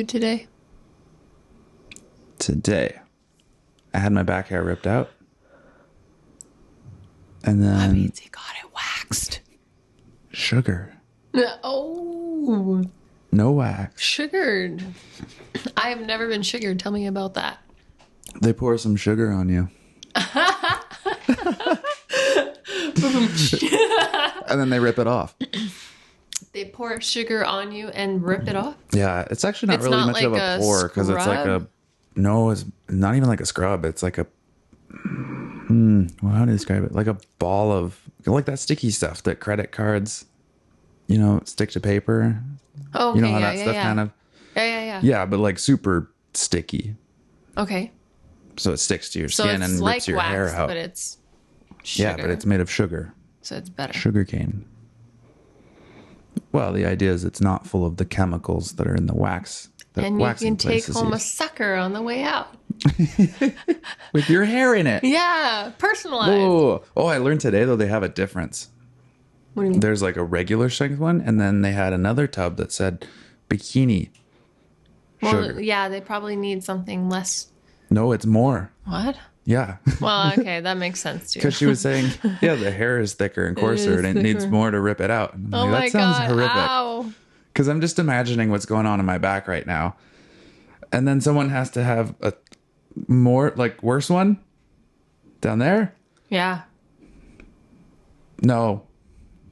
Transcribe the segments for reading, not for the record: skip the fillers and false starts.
today? Today, I had my back hair ripped out. And then... That means he got it waxed. Sugar. Oh. No wax. Sugared. I have never been sugared. Tell me about that. They pour some sugar on you. And then they rip it off. They pour sugar on you and rip it off? Yeah, it's actually not really much of a pour because it's like a... No, it's not even like a scrub. It's like a... well, how do you describe it? Like a ball of... Like that sticky stuff that credit cards, stick to paper. Oh, okay. You know how that stuff kind of... Yeah. Yeah, but like super sticky. Okay. So it sticks to your skin and like rips your wax, hair out. But it's sugar. Yeah, but it's made of sugar. So it's better. Sugar cane. Well, the idea is it's not full of the chemicals that are in the wax. And you can take home a sucker on the way out. With your hair in it. Yeah, personalized. Whoa. Oh, I learned today, though, they have a difference. What do you mean? There's like a regular strength one, and then they had another tub that said bikini sugar. Yeah, they probably need something less. No, it's more. What? Yeah. Well, okay, that makes sense too. Because she was saying, yeah, the hair is thicker and coarser, and it needs more to rip it out. And I'm like, that sounds horrific. Ow. Because I'm just imagining what's going on in my back right now. And then someone has to have a more, like, worse one down there? Yeah. No.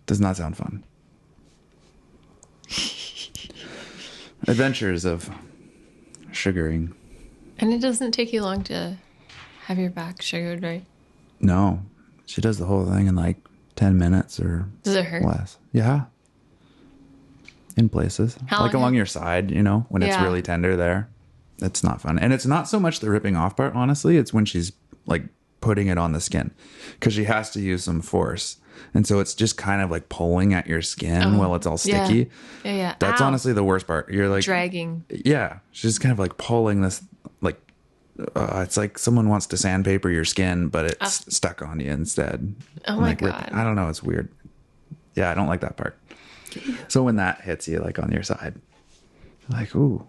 Does not sound fun. Adventures of sugaring. And it doesn't take you long to have your back sugared, right? No. She does the whole thing in like 10 minutes or Does it hurt? less. Yeah. In places. Like along your side, when it's really tender there. It's not fun. And it's not so much the ripping off part, honestly. It's when she's like putting it on the skin. Because she has to use some force. And so it's just kind of like pulling at your skin while it's all sticky. Yeah. That's honestly the worst part. You're like... Dragging. Yeah. She's kind of like pulling this, like... it's like someone wants to sandpaper your skin, but it's stuck on you instead. Oh my God. I don't know. It's weird. Yeah, I don't like that part. So when that hits you, like on your side, like, ooh.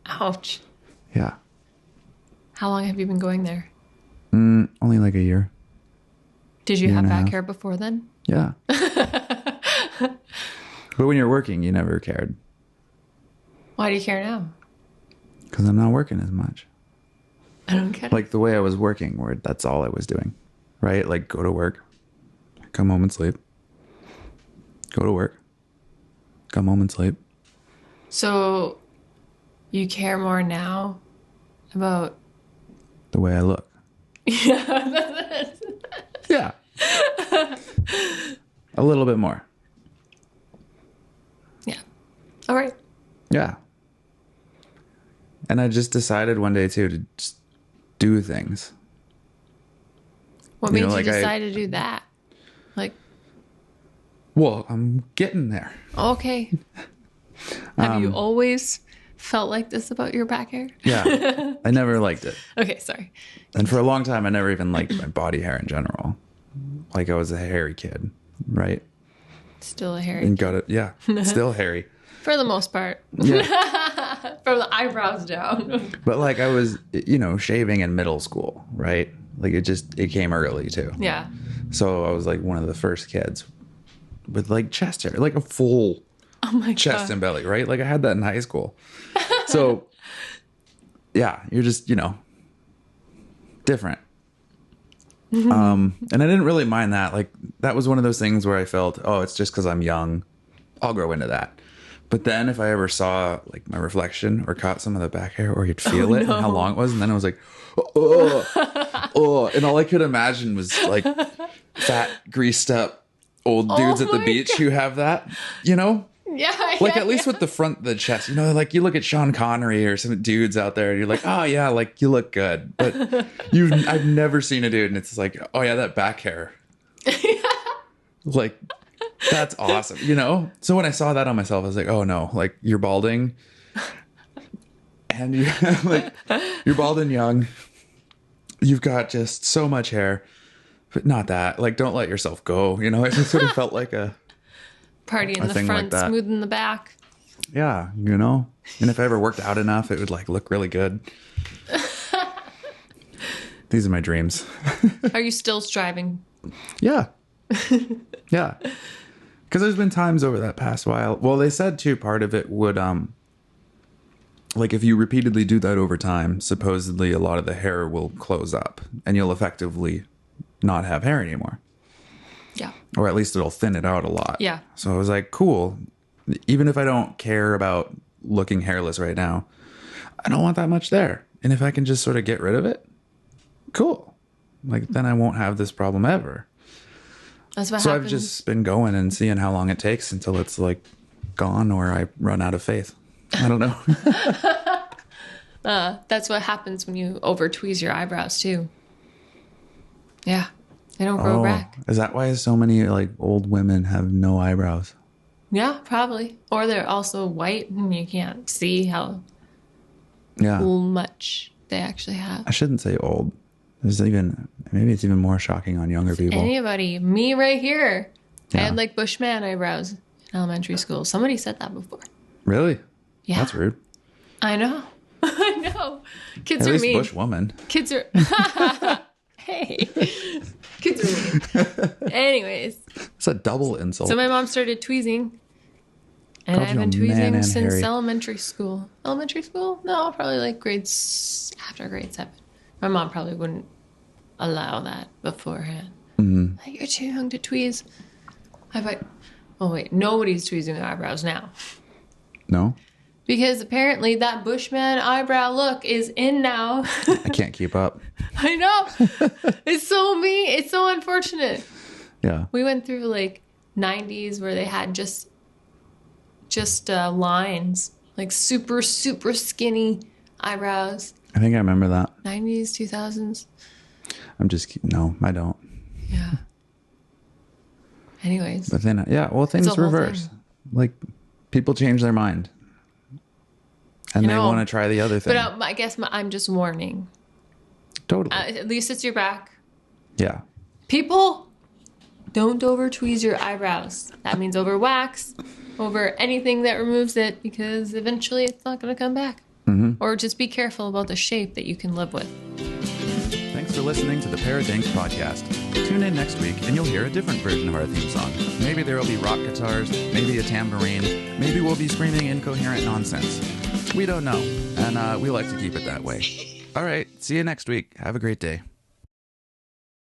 Ouch. Yeah. How long have you been going there? Only like a year. Did you have back hair before then? Yeah. But when you're working, you never cared. Why do you care now? Because I'm not working as much. I don't get it. Like the way I was working, where that's all I was doing, right? Like go to work, come home and sleep. Go to work, come home and sleep. So you care more now about... The way I look. Yeah. Yeah. A little bit more. Yeah. All right. Yeah. And I just decided one day too to just do things. What made you decide to do that? Like, well, I'm getting there. Okay. Have you always felt like this about your back hair? Yeah. I never liked it. Okay, sorry. And for a long time, I never even liked my body hair in general. Like I was a hairy kid, right? Still a hairy. And got it. Yeah. Still hairy. For the most part. Yeah. From the eyebrows down. But like I was, shaving in middle school, right? Like it came early too. Yeah. So I was like one of the first kids with like chest hair, like a full chest and belly, right? Like I had that in high school. So yeah, you're just, different. And I didn't really mind that. Like that was one of those things where I felt, oh, it's just because I'm young. I'll grow into that. But then if I ever saw like my reflection or caught some of the back hair or you'd feel it and how long it was, and then I was like, oh, and all I could imagine was like fat, greased up old dudes at the beach who have that, Yeah. Like at least with the front of the chest, like you look at Sean Connery or some dudes out there and you're like, oh yeah, like you look good. But I've never seen a dude and it's like, oh yeah, that back hair. Like that's awesome, So when I saw that on myself, I was like, oh no, like you're balding. And you're bald and young. You've got just so much hair. But not that. Like don't let yourself go. It just sort of felt like a party in the front, like smooth in the back. Yeah, you know? And if I ever worked out enough, it would like look really good. These are my dreams. Are you still striving? Yeah. Yeah. Because there's been times over that past while. Well, they said too, part of it would, like if you repeatedly do that over time, supposedly a lot of the hair will close up and you'll effectively not have hair anymore. Yeah. Or at least it'll thin it out a lot. Yeah. So I was like, cool. Even if I don't care about looking hairless right now, I don't want that much there. And if I can just sort of get rid of it, cool. Like then I won't have this problem ever. That's what so happens. I've just been going and seeing how long it takes until it's like gone or I run out of faith. I don't know. That's what happens when you over tweeze your eyebrows too. Yeah. They don't grow back. Is that why so many like old women have no eyebrows? Yeah, probably. Or they're also white and you can't see how Yeah. much they actually have. I shouldn't say old. Maybe it's even more shocking on younger people. Anybody, me right here. Yeah. I had like Bushman eyebrows in elementary school. Somebody said that before. Really? Yeah. That's rude. I know. I know. Kids At are least mean. Bush woman. Kids are. Hey. Kids are mean. Anyways. It's a double insult. So my mom started tweezing. And Called I've you a been man tweezing and since hairy. elementary school. Elementary school? No, probably like after grade 7. My mom probably wouldn't allow that beforehand. Mm-hmm. Like, you're too young to tweeze. Oh wait, nobody's tweezing their eyebrows now. No? Because apparently that Bushman eyebrow look is in now. I can't keep up. I know. It's so mean. It's so unfortunate. Yeah. We went through like 90s where they had just lines, like super, super skinny eyebrows. I think I remember that. 90s, 2000s. No, I don't. Yeah. Anyways. But then, yeah, well, things a whole reverse. thing. Like, people change their mind. And I they know. want to try the other thing. But I guess I'm just warning. Totally. At least it's your back. Yeah. People, don't over tweeze your eyebrows. That means over wax, over anything that removes it, because eventually it's not going to come back. Mm-hmm. Or just be careful about the shape that you can live with. Thanks for listening to the Paradanks podcast. Tune in next week and you'll hear a different version of our theme song. Maybe there will be rock guitars, maybe a tambourine, maybe we'll be screaming incoherent nonsense. We don't know, and we like to keep it that way. All right, see you next week. Have a great day.